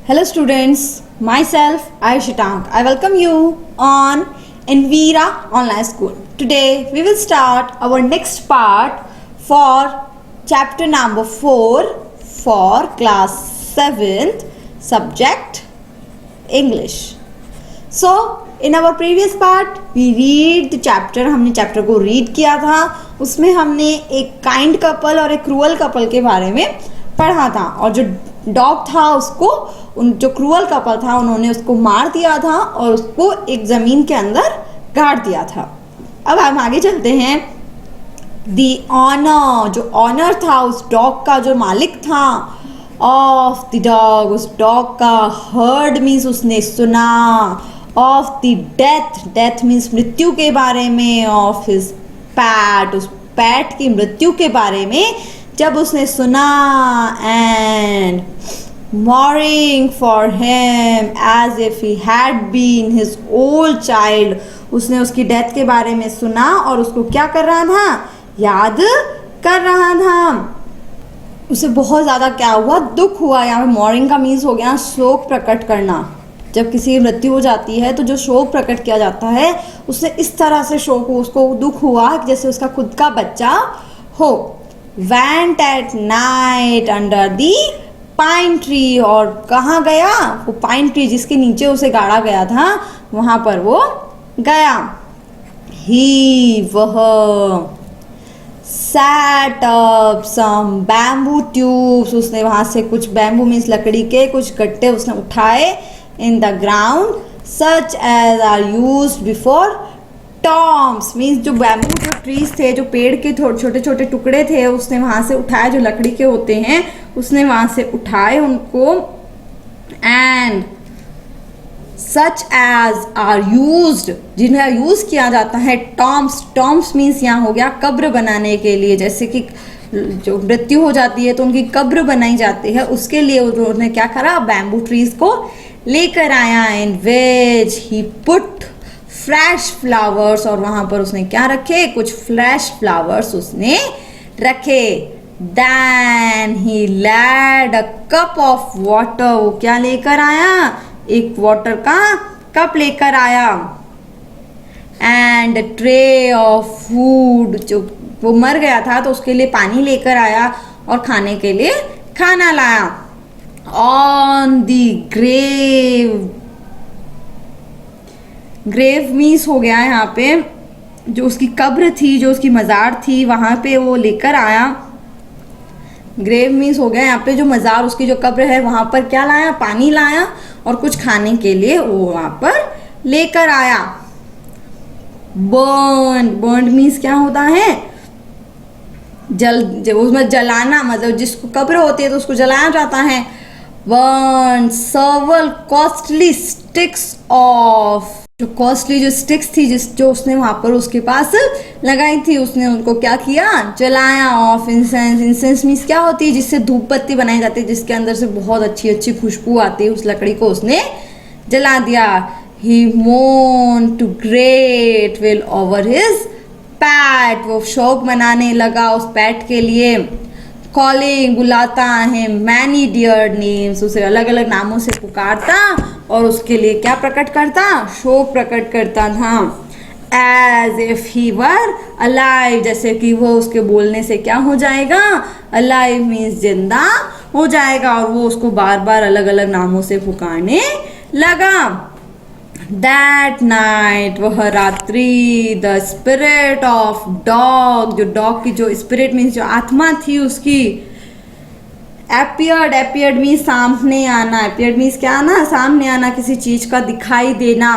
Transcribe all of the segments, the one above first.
Hello students, myself Aishitank. I welcome you on Envira Online School. Today we will start our next part for chapter number 4 for class 7th subject English. So in our previous part we read the chapter. हमने chapter को read किया था. उसमें हमने एक kind couple और एक cruel couple के बारे में पढ़ा था और जो डॉग था उसको जो क्रूअल कपल था उन्होंने उसको मार दिया था और उसको एक ज़मीन के अंदर गाड़ दिया था. अब हम आगे चलते हैं. दी ऑनर, जो ऑनर था उस डॉग का, जो मालिक था ऑफ द डॉग, उस डॉग का, हर्ड मीन्स उसने सुना, of the death, death means मृत्यु के बारे में, ऑफ हिज पैट, उस पैट की मृत्यु के बारे में जब उसने सुना, and mourning for him as if he had been his old child, उसने उसकी डेथ के बारे में सुना और उसको क्या कर रहा था, याद कर रहा था. उसे बहुत ज़्यादा क्या हुआ, दुख हुआ. यहाँ पे mourning का मीन्स हो गया शोक प्रकट करना. जब किसी की मृत्यु हो जाती है तो जो शोक प्रकट किया जाता है उसने इस तरह से शोक, उसको दुख हुआ जैसे उसका खुद का बच्चा हो. went at night under the pine tree, और कहाँ गया, वो पाइन ट्री जिसके नीचे उसे गाड़ा गया था वहाँ पर वो गया. ही, वह, sat up some bamboo tubes, उसने वहाँ से कुछ बैम्बू मीन्स लकड़ी के कुछ गट्टे उसने उठाए, in the ground such as are used before Tom's means जो बैम्बू, जो ट्रीज थे, जो पेड़ के छोटे छोटे टुकड़े थे उसने वहाँ से उठाए, जो लकड़ी के होते हैं उसने वहाँ से उठाए उनको. And such as are used, जिन्हें यूज़ किया जाता है. टॉम्स, टॉम्स मीन्स यहाँ हो गया कब्र बनाने के लिए. जैसे कि जो मृत्यु हो जाती है तो उनकी कब्र बनाई जाती है, उसके लिए उन्होंने क्या करा, बैम्बू ट्रीज को लेकर आया. इन विच ही पुट फ्रेश फ्लावर्स, और वहां पर उसने क्या रखे, कुछ फ्रेश फ्लावर्स उसने रखे. Then he laid a cup of water, वो क्या लेकर आया, एक वाटर का कप लेकर आया. एंड ट्रे ऑफ फूड, जो वो मर गया था तो उसके लिए पानी लेकर आया और खाने के लिए खाना लाया. On the grave, grave means हो गया यहाँ पे जो उसकी कब्र थी, जो उसकी मज़ार थी, वहाँ पे वो लेकर आया. ग्रेव मीन्स हो गया यहाँ पे जो मज़ार, उसकी जो कब्र है वहाँ पर क्या लाया, पानी लाया और कुछ खाने के लिए वो वहाँ पर लेकर आया. बर्न, बर्न मीन्स क्या होता है, जल, जब उसमें जलाना, मतलब जिसको कब्र होती है तो उसको जलाया जाता है. बर्न सर्वल कॉस्टली स्टिक्स ऑफ, जो कॉस्टली जो स्टिक्स थी जो उसने वहाँ पर उसके पास लगाई थी, उसने उनको क्या किया, जलाया. ऑफ इंसेंस, इंसेंस मीन्स क्या होती है, जिससे धूप बत्ती बनाई जाती है, जिसके अंदर से बहुत अच्छी अच्छी खुशबू आती है, उस लकड़ी को उसने जला दिया. ही मोन to great while over his pet, वो शौक मनाने लगा उस पैट के लिए. कॉलिंग, बुलाता है, मैनी डियर नेम्स, उसे अलग अलग नामों से पुकारता और उसके लिए क्या प्रकट करता, शोक प्रकट करता था. As if he were alive, जैसे कि वो उसके बोलने से क्या हो जाएगा, अलाइव मीन्स जिंदा हो जाएगा, और वो उसको बार बार अलग अलग नामों से पुकारने लगा. दैट नाइट, वह रात्रि, द स्पिरिट ऑफ डॉग, जो डॉग की जो स्पिरिट मीन्स जो आत्मा थी उसकी, एपियर्ड, एपियर्ड मीन्स सामने आना, एपियर्ड मीन्स क्या आना, सामने आना, किसी चीज का दिखाई देना.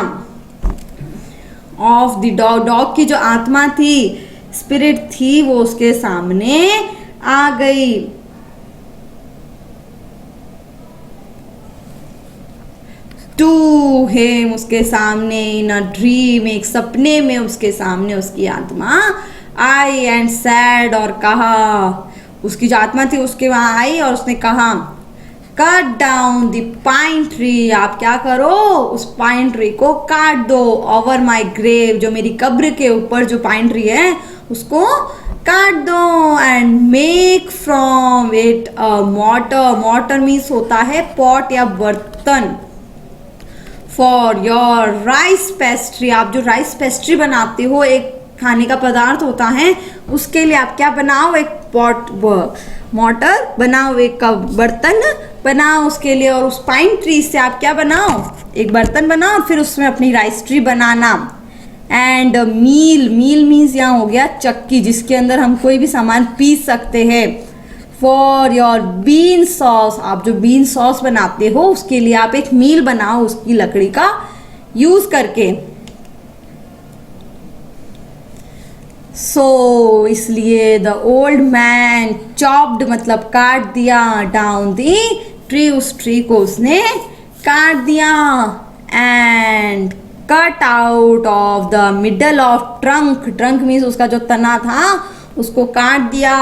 ऑफ द डॉग, डॉग की जो आत्मा थी, स्पिरिट थी, वो उसके सामने आ गई. टू हिम, उसके सामने, इन अ ड्रीम, एक सपने में उसके सामने उसकी आत्मा आई. एंड सैड, और कहा, उसकी जो आत्मा थी उसके वहां आई और उसने कहा, cut down the pine tree, आप क्या करो, उस पाइन ट्री को काट दो. ओवर माई ग्रेव, जो मेरी कब्र के ऊपर जो पाइन ट्री है उसको काट दो and make from it a mortar. Mortar means होता है पॉट या बर्तन. फॉर योर राइस पेस्ट्री, आप जो राइस पेस्ट्री बनाते हो, एक खाने का पदार्थ होता है, उसके लिए आप क्या बनाओ, एक पॉट मॉर्टर बनाओ, एक बर्तन बनाओ उसके लिए. और उस पाइन ट्री से आप क्या बनाओ, एक बर्तन बनाओ, फिर उसमें अपनी राइस ट्री बनाना. एंड मील, मील मीन्स यहाँ हो गया चक्की, जिसके अंदर हम कोई भी सामान पीस सकते हैं. फॉर योर बीन सॉस, आप जो बीन सॉस बनाते हो उसके लिए आप एक मील बनाओ उसकी लकड़ी का यूज करके. सो इसलिए द ओल्ड मैन चॉप्ड मतलब काट दिया, डाउन दी ट्री, उस ट्री को उसने काट दिया. And cut out of the middle of trunk, trunk means उसका जो तना था उसको काट दिया.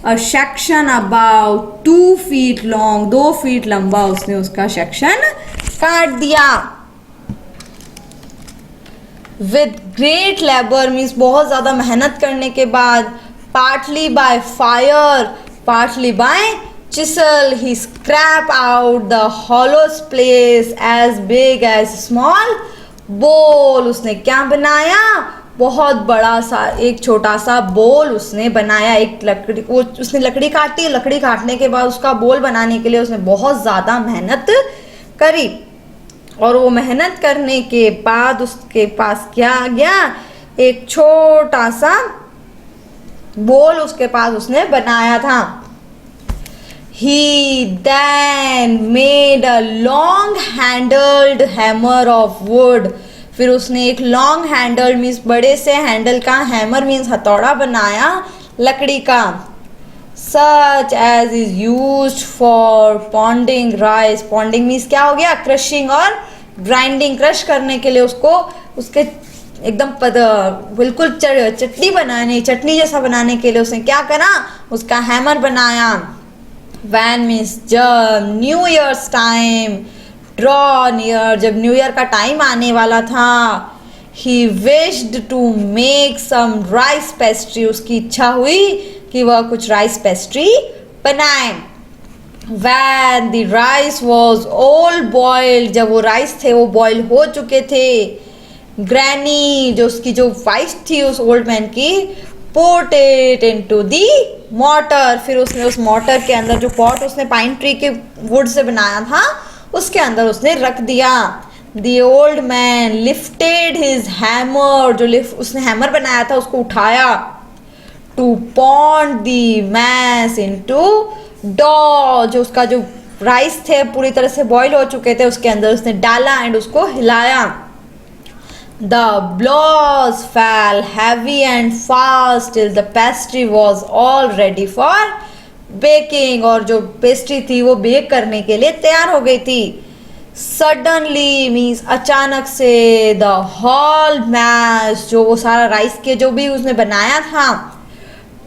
A section about 2 feet long, 2 feet लंबा उसने उसका सेक्शन काट दिया. विद ग्रेट लेबर मीन्स बहुत ज्यादा मेहनत करने के बाद. Partly by fire, partly bye chisel, he scrap out the hollow place as big as small bowl. उसने क्या बनाया, बहुत बड़ा सा एक छोटा सा बोल उसने बनाया. एक लकड़ी, वो उसने लकड़ी काटी, लकड़ी काटने के बाद उसका बोल बनाने के लिए उसने बहुत ज़्यादा मेहनत करी. और वो मेहनत करने के बाद उसके पास क्या आ गया, एक छोटा सा बोल उसके पास उसने बनाया था. He then made a long handled hammer of wood. फिर उसने एक लॉन्ग हैंडल मीन्स बड़े से हैंडल का, हैमर मीन्स हथौड़ा बनाया लकड़ी का. Such as is used for pounding rice. Pounding means क्या हो गया, क्रशिंग और ग्राइंडिंग. क्रश करने के लिए उसको उसके एकदम बिल्कुल चटनी बनाने, चटनी जैसा बनाने के लिए उसने क्या करा, उसका हैमर बनाया. वैन मीन्स जब new years time draw near, जब न्यू ईयर का टाइम आने वाला था. He wished to make some rice pastry, उसकी इच्छा हुई कि वह कुछ राइस पेस्ट्री बनाए. When the rice was all boiled, जब वो राइस थे वो बॉयल हो चुके थे. ग्रैनी, जो उसकी जो वाइफ थी उस ओल्ड मैन की, put it into the mortar. फिर उसने उस मॉर्टर के अंदर जो पॉट उसने पाइन ट्री के वुड से बनाया था उसके अंदर उसने रख दिया. The old man lifted his hammer, जो उसने हैमर बनाया था उसको उठाया. To pound the mass into dough, जो उसका जो राइस थे पूरी तरह से बॉईल हो चुके थे उसके अंदर उसने डाला एंड उसको हिलाया. The blows fell heavy and fast till the pastry was all ready for baking, और जो पेस्ट्री थी वो बेक करने के लिए तैयार हो गई थी. सडनली मीन्स अचानक से. द होल मैश, जो वो सारा राइस के जो भी उसने बनाया था,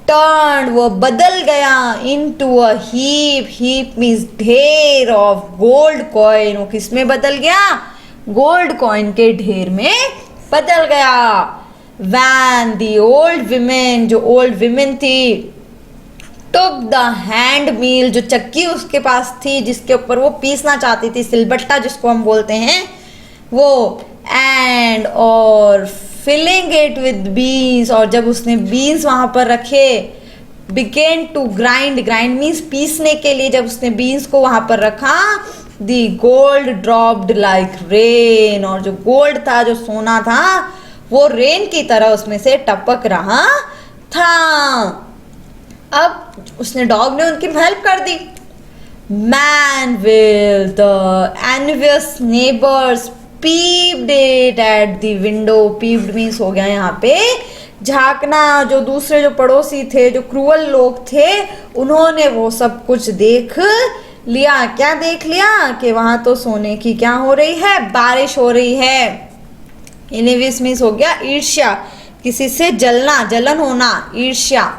टर्न वो बदल गया into a heap. Heap means ढेर ऑफ गोल्ड कॉइन. वो किस में बदल गया, गोल्ड कॉइन के ढेर में बदल गया. वैन द ओल्ड विमेन, जो ओल्ड विमेन थी, टुक द हैंड मील, जो चक्की उसके पास थी जिसके ऊपर वो पीसना चाहती थी, सिलबट्टा जिसको हम बोलते हैं वो, एंड और फिलिंग इट विद बीन्स, और जब उसने बीन्स वहां पर रखे, began to grind. Grind means पीसने के लिए. जब उसने बीन्स को वहां पर रखा, दी गोल्ड ड्रॉप्ड लाइक रेन, और जो गोल्ड था, जो सोना था, वो रेन की तरह उसमें से टपक रहा था. अब उसने डॉग ने उनकी हेल्प कर दी. Meanwhile the envious neighbours peeped it at the window. Peeped means हो गया यहाँ पे झांकना. जो दूसरे जो पड़ोसी थे, जो क्रूअल लोग थे, उन्होंने वो सब कुछ देख लिया. क्या देख लिया कि वहां तो सोने की क्या हो रही है, बारिश हो रही है. एनवियस मीन्स हो गया ईर्ष्या, किसी से जलना, जलन होना, ईर्ष्या.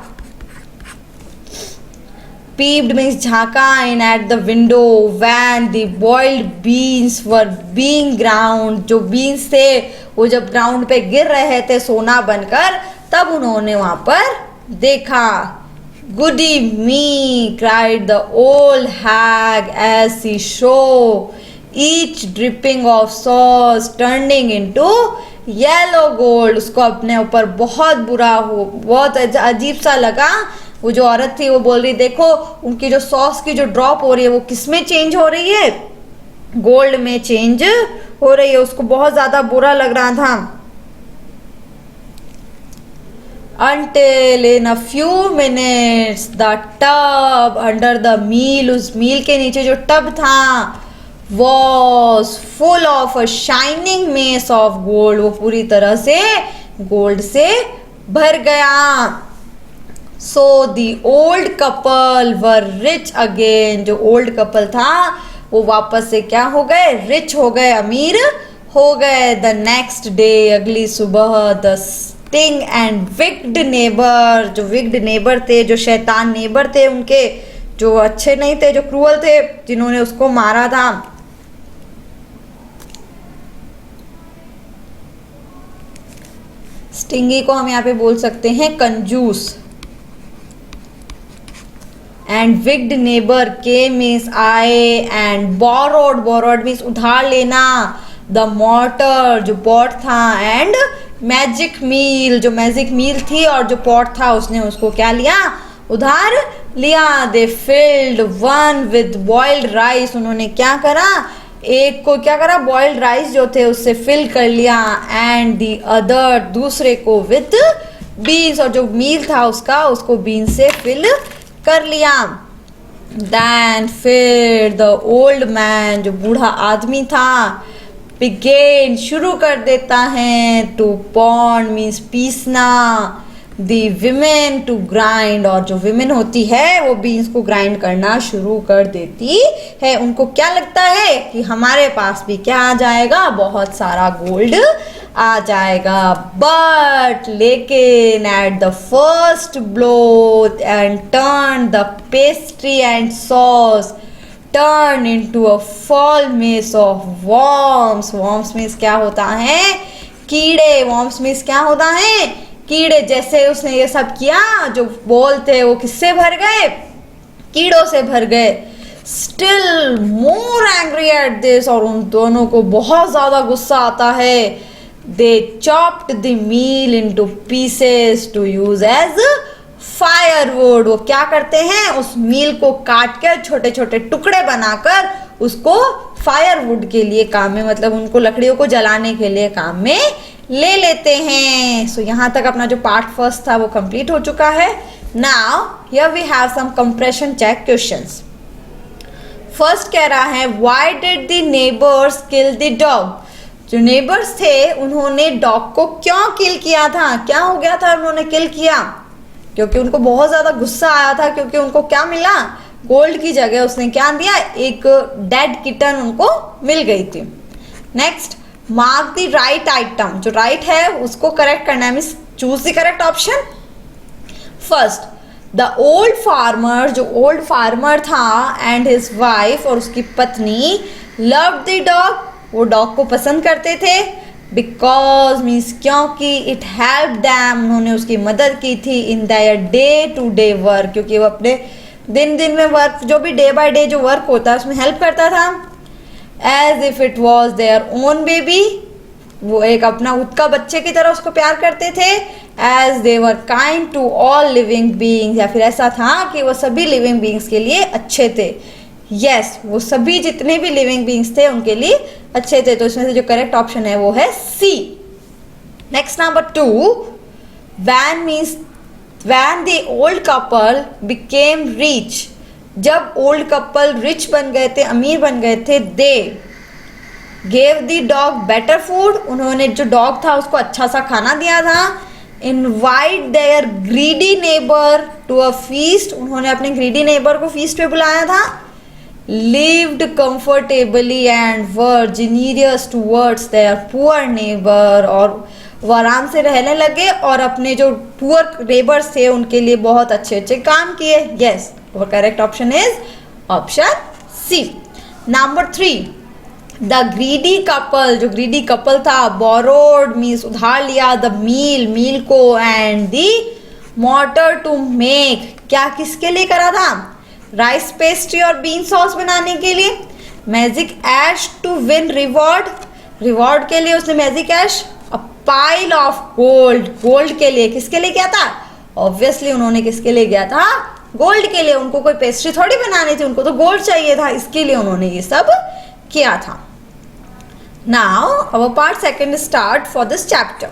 Peeped means झांका in at the window when the boiled beans were being ground. जो beans थे वो जब ग्राउंड पे गिर रहे थे सोना बनकर, तब उन्होंने वहां पर देखा. Goody me, cried the old hag as she showed each dripping of sauce turning into yellow gold. उसको अपने ऊपर बहुत बुरा हो, बहुत अजीब सा लगा. वो जो औरत थी वो बोल रही, देखो उनकी जो सॉस की जो ड्रॉप हो रही है वो किस में चेंज हो रही है, गोल्ड में चेंज हो रही है. उसको बहुत ज्यादा बुरा लग रहा था. Until in a few minutes the tub under the meal, उस मील के नीचे जो टब था was full of a shining mass of gold. वो पूरी तरह से गोल्ड से भर गया. So the old couple were rich again. जो ओल्ड कपल था वो वापस से क्या हो गए, रिच हो गए, अमीर हो गए. The next day, अगली सुबह, the sting and wicked neighbor, जो wicked neighbor थे, जो शैतान नेबर थे उनके, जो अच्छे नहीं थे, जो क्रूअल थे, जिन्होंने उसको मारा था, स्टिंगी को हम यहाँ पे बोल सकते हैं कंजूस. एंड विक्ड नेबर के मीन्स आए, एंड बोरोड मीन्स उधार लेना, द मॉर्टर जो पॉट था, एंड मैजिक मील जो मैजिक मील थी, और जो पॉट था उसने उसको क्या लिया, उधार लिया. They filled one with boiled rice. उन्होंने क्या करा, एक को क्या करा, बॉइल्ड राइस जो थे उससे फिल कर लिया. एंड द अदर दूसरे को विद बीन्स, और जो मील था उसका उसको बीन से फिल कर लिया. देन फिर द ओल्ड मैन जो बूढ़ा आदमी था, बिगेन शुरू कर देता है, टू पॉन्ड मीन्स पीसना, दी विमेन टू ग्राइंड, और जो विमेन होती है वो बीन्स को ग्राइंड करना शुरू कर देती है. उनको क्या लगता है कि हमारे पास भी क्या आ जाएगा, बहुत सारा गोल्ड आ जाएगा. बट लेकिन at the first blow and turn the pastry and sauce turn into a fall mess of worms. Worms means क्या होता है, कीड़े. वॉर्म्स मीन्स क्या होता है, कीड़े. जैसे उसने ये सब किया, जो बोल थे वो किससे भर गए, कीड़ों से भर गए. Still more angry at this, और उन दोनों को बहुत ज्यादा गुस्सा आता है. They chopped the mill into pieces to use as firewood. वो क्या करते हैं, उस मील को काट कर छोटे छोटे टुकड़े बनाकर उसको फायरवुड के लिए काम में, मतलब उनको लकड़ियों को जलाने के लिए काम में ले लेते हैं. सो यहाँ तक अपना जो पार्ट फर्स्ट था वो कंप्लीट हो चुका है. Now here we have some comprehension check questions. First कह रहा है, why did the neighbours kill the dog. जो नेबर्स थे उन्होंने डॉग को क्यों किल किया था, क्या हो गया था उन्होंने किल किया, क्योंकि उनको बहुत ज्यादा गुस्सा आया था, क्योंकि उनको क्या मिला, गोल्ड की जगह उसने क्या दिया, एक डेड किटन उनको मिल गई थी. Next, mark the right item. जो राइट है उसको करेक्ट करना है, means choose the correct option. First, the old farmer, जो ओल्ड फार्मर था, एंड हिज वाइफ, और उसकी पत्नी, लव्ड द डॉग, वो डॉग को पसंद करते थे. बिकॉज मीन्स क्योंकि, इट हेल्प दैम, उन्होंने उसकी मदद की थी, in their day to day work, क्योंकि वो अपने दिन दिन में वर्क, जो भी डे बाय डे जो वर्क होता है उसमें हेल्प करता था. As if it was their own baby, वो एक अपना खुद का बच्चे की तरह उसको प्यार करते थे. As they were kind to all living beings, या फिर ऐसा था कि वो सभी लिविंग बीइंग्स के लिए अच्छे थे. यस, वो सभी जितने भी लिविंग बीइंग्स थे उनके लिए अच्छे थे. तो इसमें से जो करेक्ट ऑप्शन है वो है C. Next, number 2, when means when the old couple became rich. जब ओल्ड कपल रिच बन गए थे, अमीर बन गए थे, they gave the dog better food, उन्होंने जो डॉग था उसको अच्छा सा खाना दिया था. Invite their greedy neighbour to a feast, उन्होंने अपने ग्रीडी नेबर को फीस्ट पे बुलाया था. lived comfortably and were generous towards their poor neighbor, और वो आराम से रहने लगे और अपने जो पुअर नेबर्स थे उनके लिए बहुत अच्छे अच्छे काम किए. यस, वो correct option is option C. Number 3, the greedy couple, जो ग्रीडी कपल था, बोरोड मीन्स उधार लिया, द मील को, and the mortar to make, क्या किसके लिए करा था? राइस पेस्ट्री और बीन सॉस बनाने के लिए. Magic ash to win reward, reward के लिए उसने magic ash. A pile of gold, gold के लिए. किसके लिए किया था? ऑब्वियसली उन्होंने किसके लिए किया था? गोल्ड के लिए. उनको कोई पेस्ट्री थोड़ी बनानी थी, उनको तो गोल्ड चाहिए था, इसके लिए उन्होंने ये सब किया था. Now our part second start for this chapter.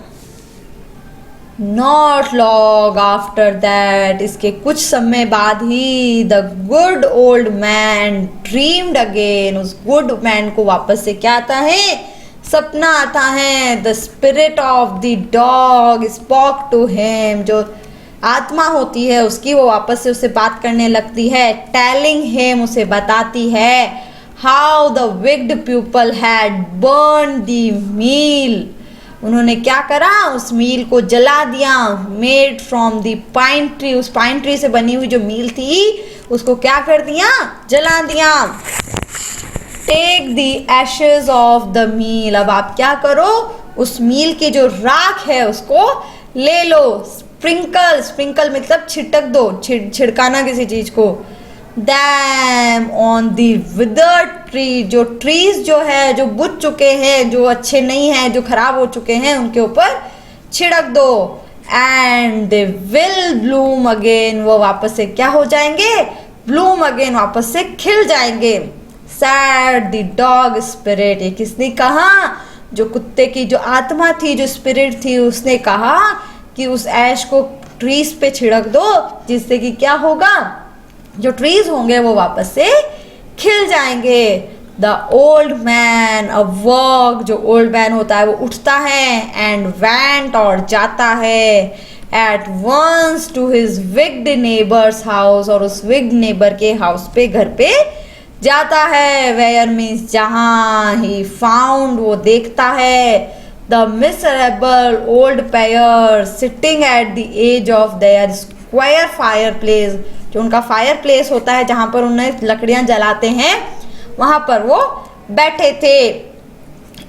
Not long after that, इसके कुछ समय बाद ही the good old man dreamed again, उस गुड मैन को वापस से क्या आता है? सपना आता है. The spirit of the dog spoke to him, जो आत्मा होती है उसकी वो वापस से उससे बात करने लगती है. टेलिंग हिम, उसे बताती है how the wicked people had burn the mill, उन्होंने क्या करा? उस मील को जला दिया. Made from the pine tree, उस पाइन ट्री से बनी हुई जो मील थी उसको क्या कर दिया? जला दिया. Take the ashes of the mill, अब आप क्या करो? उस मील की जो राख है उसको ले लो. स्प्रिंकल, स्प्रिंकल मतलब छिटक दो, छिड़काना किसी चीज को. Them on the withered tree, जो ट्रीज जो है जो बुझ चुके हैं, जो अच्छे नहीं हैं, जो खराब हो चुके हैं, उनके ऊपर छिड़क दो. And they will Bloom again, वो वापस से क्या हो जाएंगे? ब्लूम अगेन, वापस से खिल जाएंगे. सैड द डॉग स्पिरिट, ये किसने कहा? जो कुत्ते की जो आत्मा थी, जो स्पिरिट थी, उसने कहा कि उस ऐश को ट्रीज पे छिड़क दो, जिससे कि क्या होगा? जो ट्रीज होंगे वो वापस से खिल जाएंगे. द ओल्ड मैन अवॉक, जो ओल्ड मैन होता है वो उठता है. एंड वेंट, और जाता है. At once to his wicked neighbours house, और उस विग्ड नेबर के हाउस पे, घर पे जाता है. वेयर मीन्स जहां. ही फाउंड, वो देखता है. The miserable old pair sitting at the edge of their square fireplace, जो उनका फायर प्लेस होता है जहां पर उन्हें लकड़ियां जलाते हैं, वहां पर वो बैठे थे.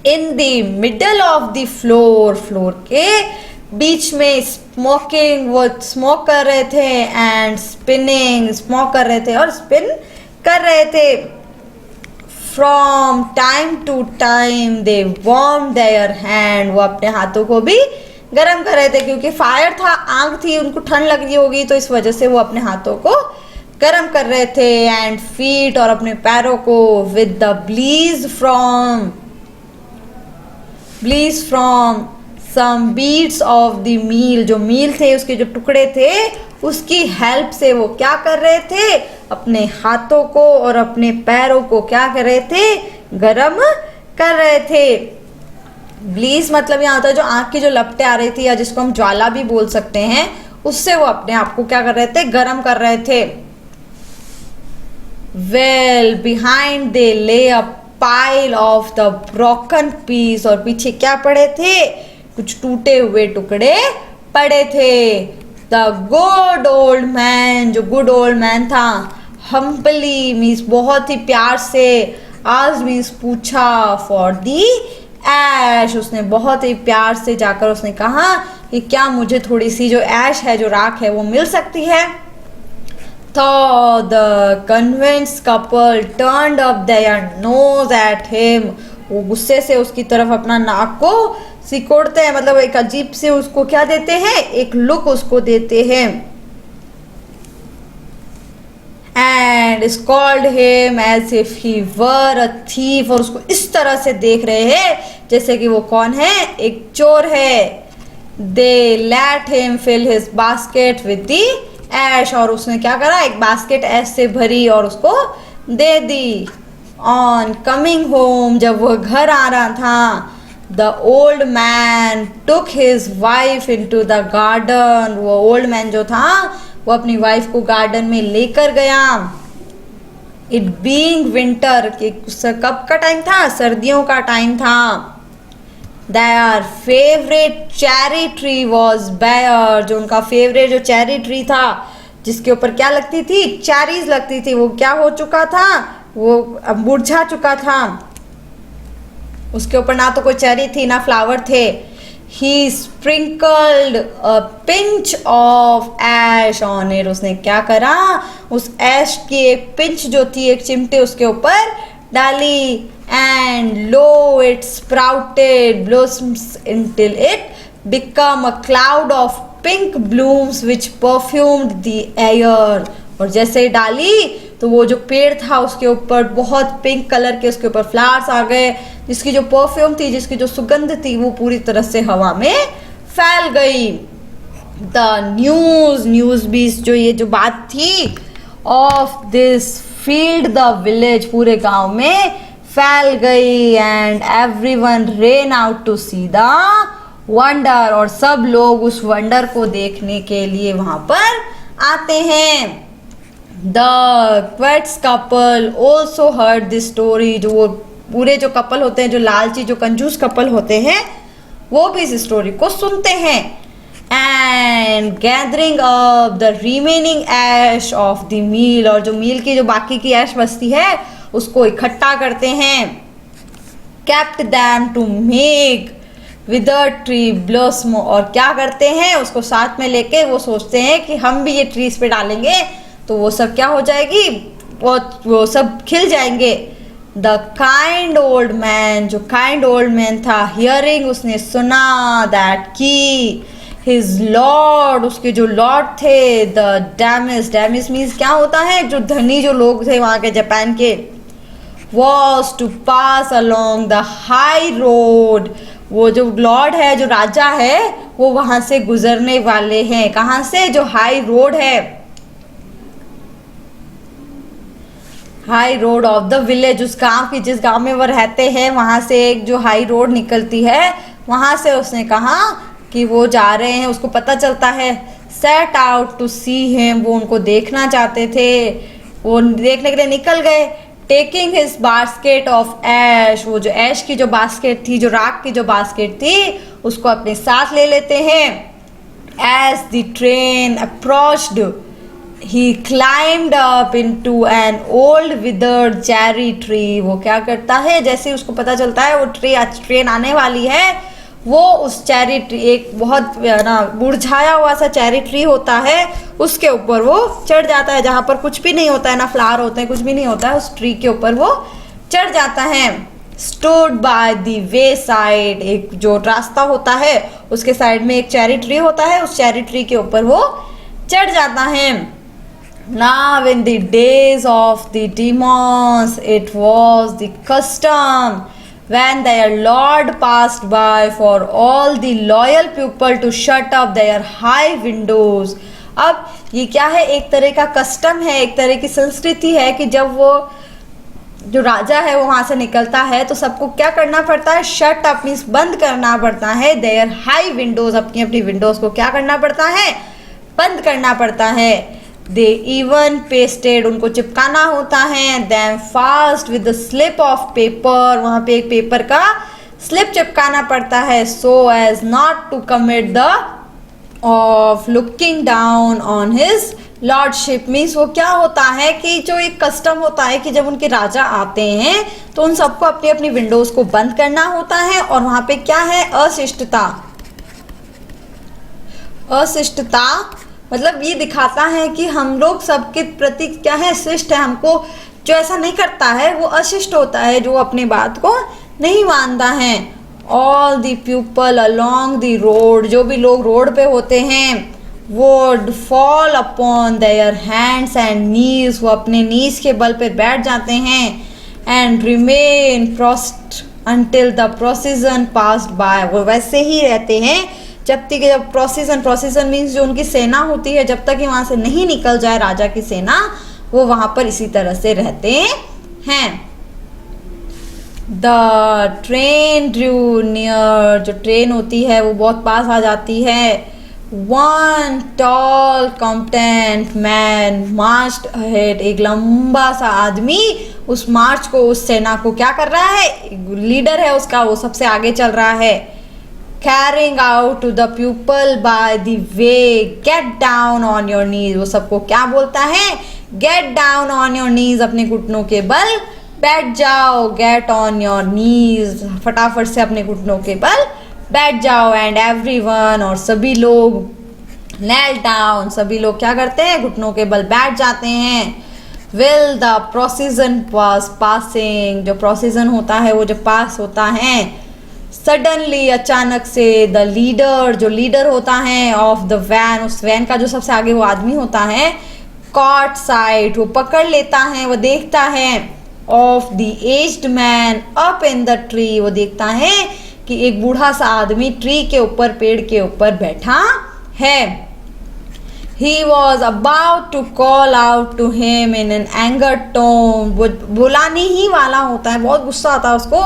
In the middle of the floor, floor के बीच में. स्मोकिंग, वो स्मोक कर रहे थे. एंड स्पिनिंग, स्मोक कर रहे थे और स्पिन कर रहे थे. From time to time they warm their hand, वो अपने हाथों को भी गरम कर रहे थे, क्योंकि फायर था, आग थी, उनको ठंड लग रही होगी, तो इस वजह से वो अपने हाथों को गरम कर रहे थे. एंड फीट, और अपने पैरों को. With the blaze from some bits of the mill, जो मील थे उसके जो टुकड़े थे उसकी हेल्प से वो क्या कर रहे थे? अपने हाथों को और अपने पैरों को क्या कर रहे थे? गरम कर रहे थे. ब्लीज मतलब यहाँ होता है जो आँख की जो लपटें आ रही थी, या जिसको हम ज्वाला भी बोल सकते हैं, उससे वो अपने आप को क्या कर रहे थे? गरम कर रहे थे. Well behind they lay a pile of the broken piece, और पीछे क्या पड़े थे? कुछ टूटे हुए टुकड़े पड़े थे. द गुड ओल्ड मैन, जो गुड ओल्ड मैन था, हम्बली मीन्स बहुत ही प्यार से, आज मीन्स पूछा, फॉर दी ऐश, उसने बहुत ही प्यार से जाकर उसने कहा कि क्या मुझे थोड़ी सी जो ऐश है, जो राख है, वो मिल सकती है. तो the convinced couple turned up their nose at him, वो गुस्से से उसकी तरफ अपना नाक को सिकोड़ते हैं, मतलब एक अजीब से उसको क्या देते हैं? एक लुक उसको देते हैं. And scold him as if he were a thief, और उसको इस तरह से देख रहे हैं जैसे कि वो कौन है? एक चोर है. They let him fill his basket with the ash, और उसने क्या करा? एक बास्केट ऐश से भरी और उसको दे दी. ऑन कमिंग होम, जब वह घर आ रहा था, the old man took his wife into the garden, वो ओल्ड मैन जो था वो अपनी वाइफ को गार्डन में लेकर गया. इट बीइंग विंटर, कब का टाइम था? सर्दियों का टाइम था. Their favourite cherry tree was bare, जो उनका फेवरेट जो चेरी ट्री था, जिसके ऊपर क्या लगती थी? चेरीज लगती थी, वो क्या हो चुका था? वो मुरझा चुका था. उसके ऊपर ना तो कोई चेरी थी ना फ्लावर थे. He sprinkled a pinch of ash on it, उसने क्या करा, उस ऐश की एक पिंच जो थी, एक चिमटे उसके ऊपर डाली, and low it sprouted blossoms until it become a cloud of pink blooms which perfumed the air। और जैसे डाली तो वो जो पेड़ था उसके ऊपर बहुत पिंक कलर के उसके ऊपर फ्लावर्स आ गए, जिसकी जो परफ्यूम थी, जिसकी जो सुगंध थी, वो पूरी तरह से हवा में फैल गई। द न्यूज भी जो ये जो बात थी of this filled the village, पूरे गांव में फैल गई, and everyone ran out to see the wonder, और सब लोग उस वंडर को देखने के लिए वहां पर आते हैं। The quotes couple also heard this story, जो वो पूरे जो कपल होते हैं, जो लालची जो कंजूस कपल होते हैं, वो भी इस स्टोरी को सुनते हैं। And gathering up the remaining ash of the mill, और जो मील की जो बाकी की ऐश बचती है उसको इकट्ठा करते हैं। Kept them to make withered tree blossom, और क्या करते हैं, उसको साथ में लेके वो सोचते हैं कि हम भी ये ट्रीज पे डालेंगे तो वो सब क्या हो जाएगी, वो सब खिल जाएंगे। द काइंड ओल्ड मैन, जो काइंड ओल्ड मैन था, हियरिंग, उसने सुना, दैट की हिज लॉर्ड, उसके जो लॉर्ड थे, द डैमिस मीन्स क्या होता है, जो धनी जो लोग थे वहाँ के जापान के, was to pass along the high road, वो जो लॉर्ड है, जो राजा है, वो वहां से गुजरने वाले हैं। कहाँ से, जो हाई रोड है, high road of the village, उस गांव की, जिस गांव में वो रहते हैं, वहां से एक जो हाई रोड निकलती है, वहां से उसने कहा कि वो जा रहे हैं, उसको पता चलता है। Set out to see him, वो उनको देखना चाहते थे, वो देखने के लिए निकल गए। टेकिंग हिज बास्केट ऑफ ऐश, वो जो ऐश की जो बास्केट थी, जो राख की जो बास्केट थी, उसको अपने साथ ले लेते हैं। As the train approached he climbed up into an old withered cherry tree, वो क्या करता है, जैसे उसको पता चलता है वो ट्रेन आने वाली है, वो उस चेरी ट्री, एक बहुत ना मुरझाया हुआ सा चेरी ट्री होता है, उसके ऊपर वो चढ़ जाता है, जहाँ पर कुछ भी नहीं होता है, ना फ्लावर होते हैं, कुछ भी नहीं होता है, उस ट्री के ऊपर वो चढ़ जाता है। Stood by the way side, एक जो रास्ता होता है उसके साइड में एक चेरी ट्री होता है, उस चेरी ट्री के ऊपर वो चढ़ जाता है। Now in the days of the demons, it was the custom when their lord passed by for all the loyal people to shut up their high windows। अब ये क्या है, एक तरह का कस्टम है, एक तरह की संस्कृति है कि जब वो जो राजा है वो वहां से निकलता है तो सबको क्या करना पड़ता है, शट अप मीन्स बंद करना पड़ता है, देयर हाई विंडोज, अपनी अपनी विंडोज को क्या करना पड़ता है, बंद करना पड़ता है। दे इवन पेस्टेड, उनको चिपकाना होता है, then fast with the slip of paper, वहाँ पे एक पेपर का स्लिप चिपकाना पड़ता है, so as not to commit the of looking down on his lordship. Means वो क्या होता है कि जो एक कस्टम होता है कि जब उनके राजा आते हैं तो उन सबको अपनी अपनी विंडोज को बंद करना होता है, और वहाँ पे क्या है, अशिष्टता, अशिष्टता मतलब ये दिखाता है कि हम लोग सबके प्रति क्या है, शिष्ट है, हमको जो ऐसा नहीं करता है वो अशिष्ट होता है, जो अपनी बात को नहीं मानता है। All the people along the road, जो भी लोग रोड पे होते हैं, would fall upon their hands and knees, वो अपने नीज के बल पर बैठ जाते हैं, and remain prostrate until the procession passed by, वो वैसे ही रहते हैं जब तक, जब प्रोसीजन मीन्स जो उनकी सेना होती है, जब तक कि वहां से नहीं निकल जाए राजा की सेना, वो वहां पर इसी तरह से रहते हैं। द ट्रेन ड्रू नियर, जो ट्रेन होती है वो बहुत पास आ जाती है। One tall competent man marched ahead, एक लंबा सा आदमी उस मार्च को, उस सेना को क्या कर रहा है, लीडर है उसका, वो सबसे आगे चल रहा है। Carrying out to the pupil by the way, get down on your knees, वो सबको क्या बोलता है, get down on your knees, अपने घुटनों के बल बैठ जाओ, get on your knees, फटाफट से अपने घुटनों के बल बैठ जाओ, एंड एवरीवन, और सभी लोग knelt डाउन, सभी लोग क्या करते हैं, घुटनों के बल बैठ जाते हैं। Will the procession was passing, जो procession होता है वो जब पास होता है, सडनली अचानक से, द लीडर, जो लीडर होता है ऑफ द वैन, उस वैन का जो सबसे आगे वो आदमी होता है, कॉट साइट, वो पकड़ लेता है, वो देखता है, of the aged man up in the tree, वो देखता है कि एक बूढ़ा सा आदमी ट्री के ऊपर, पेड़ के ऊपर बैठा है। He was about to call out to him in an angered tone, वो बुलाने ही वाला होता है, बहुत गुस्सा आता है उसको,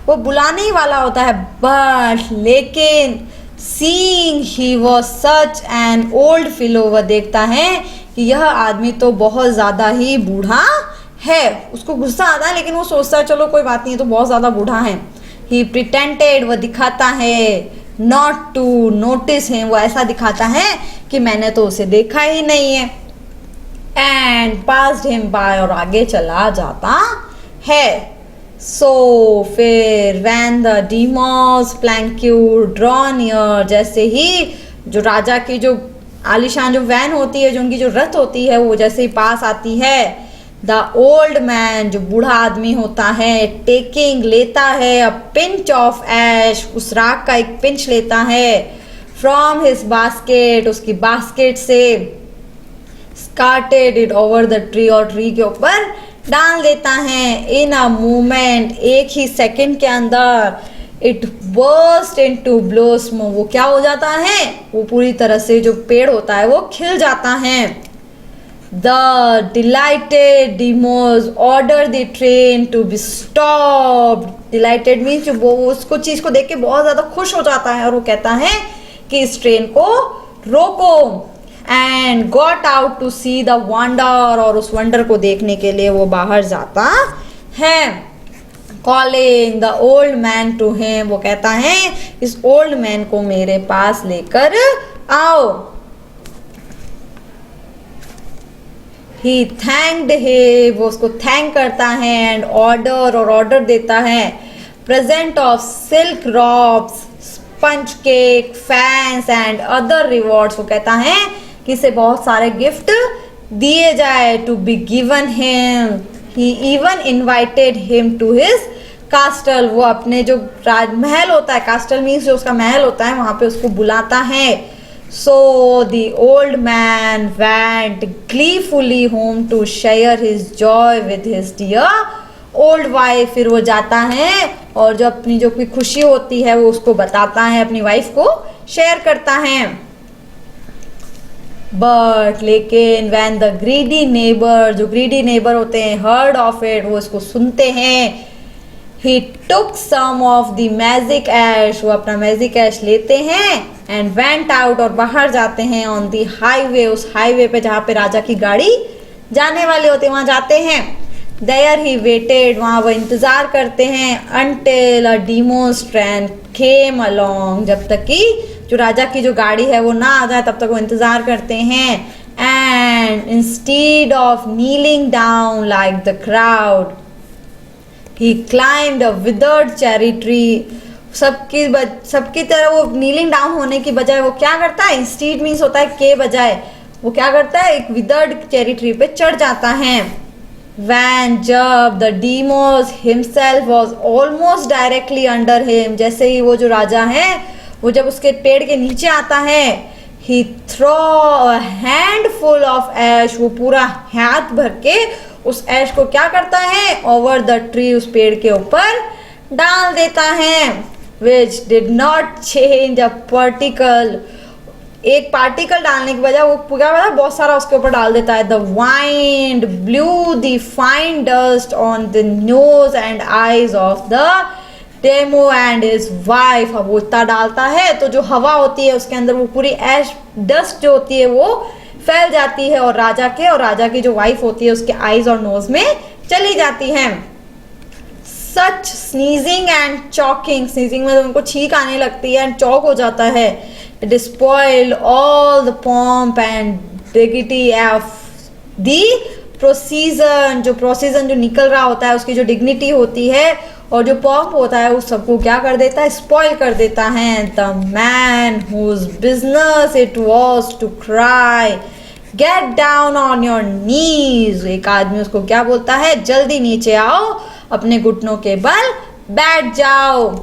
वो बुलाने ही वाला होता है, बट लेकिन seeing he was such an old fellow, वह देखता है कि यह आदमी तो बहुत ज़्यादा ही बूढ़ा है, उसको गुस्सा आता है, लेकिन वो सोचता है चलो कोई बात नहीं, तो बहुत ज़्यादा बूढ़ा है। He pretended, वह दिखाता है, not to notice him, वो ऐसा दिखाता है कि मैंने तो उसे देखा ही नहीं है, and passed him by, और आगे चला जाता है। So फिर when the demos planqueur draw near, जैसे ही जो राजा की जो आलीशान जो वैन होती है, जो उनकी जो रथ होती है, वो जैसे ही पास आती है, द ओल्ड मैन, जो बूढ़ा आदमी होता है, टेकिंग, लेता है, अ पिंच ऑफ ऐश, उस राख का एक पिंच लेता है, फ्रॉम हिज बास्केट, उसकी बास्केट से, स्कार्टेड इट ओवर द ट्री, और ट्री के ऊपर डाल देता है। इन अ मोमेंट, एक ही सेकंड के अंदर, इट बर्स्ट इनटू ब्लोसम, वो क्या हो जाता है, वो पूरी तरह से जो पेड़ होता है वो खिल जाता है। The delighted daimyo order the train to be stopped, delighted means जो वो उसको चीज को देख के बहुत ज्यादा खुश हो जाता है, और वो कहता है कि इस ट्रेन को रोको, and got out to see the wonder, और उस वंडर को देखने के लिए वो बाहर जाता है। Calling the old man to him, वो कहता है इस ओल्ड मैन को मेरे पास लेकर आओ। He thanked him, वो उसको थैंक करता है, एंड ऑर्डर, और ऑर्डर देता है, present of silk robes, sponge cake, fans and other rewards, वो कहता है कि इसे बहुत सारे गिफ्ट दिए जाए, to be given him. He even invited him to his castle, वो अपने जो राजमहल होता है, कास्टल मीन्स जो उसका महल होता है, वहां पे उसको बुलाता है। So the old man went gleefully home to share his joy with his dear old wife, फिर वो जाता है और जो अपनी जो कोई खुशी होती है वो उसको बताता है, अपनी वाइफ को शेयर करता है। बट लेकिन when the greedy neighbor, जो greedy neighbor होते हैं, heard of it, वो इसको सुनते हैं। He took some of the magic ash, वो अपना मैजिक ऐश लेते हैं, and went out, और बाहर जाते हैं, on the highway, उस हाईवे पे जहाँ पे राजा की गाड़ी जाने वाली होती है वहाँ जाते हैं। There he waited, वहाँ वो इंतजार करते हैं, until a demonstrant came along, जब तक कि जो राजा की जो गाड़ी है वो ना आ जाए तब तक वो इंतजार करते हैं। And instead of kneeling down like the crowd, he climbed a withered cherry tree, सबकी तरह वो नीलिंग डाउन होने की बजाय वो क्या करता है, इंस्टीड मीन्स होता है के बजाय, वो क्या करता है, एक विदर्ड चेरी ट्री पे चढ़ जाता है। When जब the demos himself was almost directly under him, जैसे ही वो जो राजा है वो जब उसके पेड़ के नीचे आता है, he threw a handful of ash, वो पूरा हाथ भर के उस ऐश को क्या करता है, over the tree, उस पेड़ के ऊपर डाल देता है। which did not change a particle, एक पार्टिकल डालने की बजाय वो क्या करता है, बहुत सारा उसके ऊपर डाल देता है। The wind blew the fine dust on the nose and eyes of the demo and his wife, अब वो इतना डालता है तो जो हवा होती है उसके अंदर वो पूरी ऐश डस्ट जो होती है वो फैल जाती है, और राजा की जो वाइफ होती है उसके आईज और नोज में चली जाती है। सच स्नीजिंग एंड चॉकिंग, स्नीजिंग में उनको छींक आने लगती है एंड चौक हो जाता है। It spoiled all the pomp and dignity of the procession, जो प्रोसीजन जो निकल रहा होता है उसकी जो डिग्निटी होती है और जो पॉप होता है उस सबको क्या कर देता है, स्पॉइल कर देता है। The man whose business it was to cry get down on your knees, एक आदमी उसको क्या बोलता है, जल्दी नीचे आओ, अपने घुटनों के बल बैठ जाओ।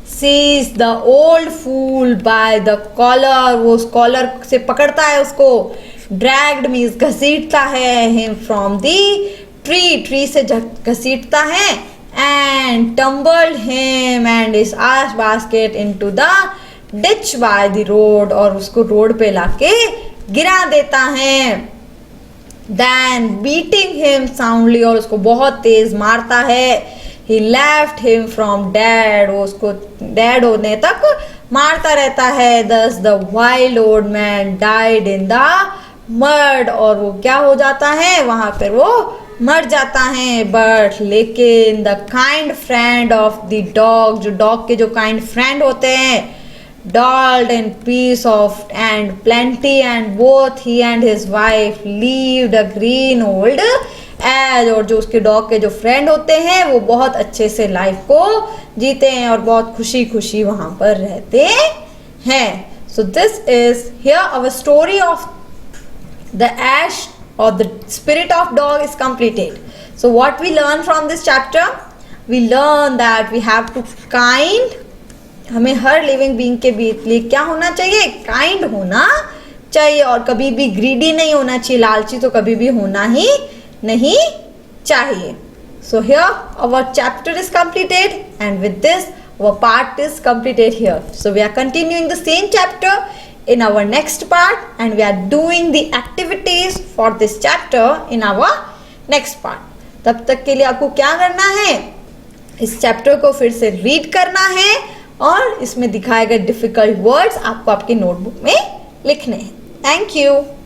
Seize the old fool by the collar, वो उस कॉलर से पकड़ता है उसको। ड्रैग्ड मीन्स घसीटता है, him from the tree, tree से घसीटता है। And tumbled him and his ass basket into the ditch by the road, और उसको रोड पे लाके गिरा देता है। देन बीटिंग हिम साउंडली, और उसको बहुत तेज मारता है। He left him from dead, वो उसको डेड होने तक मारता रहता है। Thus the wild old man died in the mud, और वो क्या हो जाता है, वहां पर वो मर जाता है। But लेकिन the kind friend of the dog, जो डॉग के जो kind friend होते हैं, dwelled in peace of and plenty, and both he and his wife lived a green old age, और जो उसके डॉग के जो फ्रेंड होते हैं वो बहुत अच्छे से लाइफ को जीते हैं और बहुत खुशी खुशी वहां पर रहते हैं। So this is here our story of the ash और the spirit of dog is completed. So what we learn from this chapter, we learn that we have to kind, हमें हर लिविंग बीइंग के लिए क्या होना चाहिए, kind होना चाहिए, और कभी भी ग्रीडी नहीं होना चाहिए, लालची तो कभी भी होना ही नहीं चाहिए। So here our chapter is completed, and with this our part is completed here. So we are continuing the same chapter in our next part, and we are doing the activities for this chapter in our next part. तब तक के लिए आपको क्या करना है, इस chapter को फिर से रीड करना है और इसमें दिखाए गए डिफिकल्ट वर्ड्स आपको आपकी नोटबुक में लिखने हैं। Thank you.